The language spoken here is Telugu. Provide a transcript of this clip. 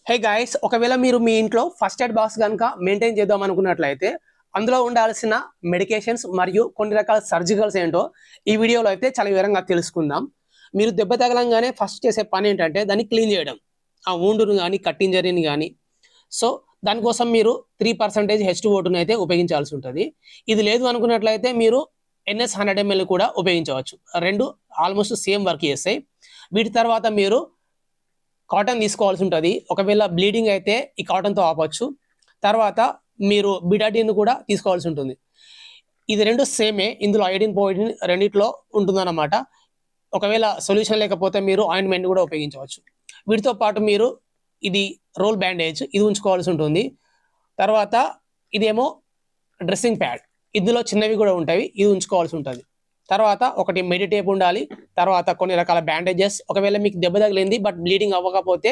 హే గైస్, ఒకవేళ మీరు మీ ఇంట్లో ఫస్ట్ ఎయిడ్ బాక్స్ కనుక మెయింటైన్ చేద్దాం అనుకున్నట్లయితే అందులో ఉండాల్సిన మెడికేషన్స్ మరియు కొన్ని రకాల సర్జికల్స్ ఏంటో ఈ వీడియోలో అయితే చాలా వివరంగా తెలుసుకుందాం. మీరు దెబ్బ తగలంగానే ఫస్ట్ చేసే పని ఏంటంటే దాన్ని క్లీన్ చేయడం, ఆ వూండును కానీ కట్ ఇంజరీని కానీ. సో దానికోసం మీరు 3% H2O2 అయితే ఉపయోగించాల్సి ఉంటుంది. ఇది లేదు అనుకున్నట్లయితే మీరు NS 100 ml కూడా ఉపయోగించవచ్చు. రెండు ఆల్మోస్ట్ సేమ్ వర్క్ చేస్తాయి. వీటి తర్వాత మీరు కాటన్ తీసుకోవాల్సి ఉంటుంది. ఒకవేళ బ్లీడింగ్ అయితే ఈ కాటన్తో ఆపవచ్చు. తర్వాత మీరు బిటాడిన్ కూడా తీసుకోవాల్సి ఉంటుంది. ఇది రెండు సేమే, ఇందులో ఐడిన్ పోయిడిన్ రెండిట్లో ఉంటుందన్నమాట. ఒకవేళ సొల్యూషన్ లేకపోతే మీరు ఆయింట్మెంట్ కూడా ఉపయోగించవచ్చు. వీటితో పాటు మీరు ఇది రోల్ బ్యాండేజ్ ఇది ఉంచుకోవాల్సి ఉంటుంది. తర్వాత ఇదేమో డ్రెస్సింగ్ ప్యాడ్, ఇందులో చిన్నవి కూడా ఉంటాయి, ఇది ఉంచుకోవాల్సి ఉంటుంది. తర్వాత ఒకటి మెడిటేప్ ఉండాలి. తర్వాత కొన్ని రకాల బ్యాండేజెస్, ఒకవేళ మీకు దెబ్బ తగిలింది బట్ బ్లీడింగ్ అవ్వకపోతే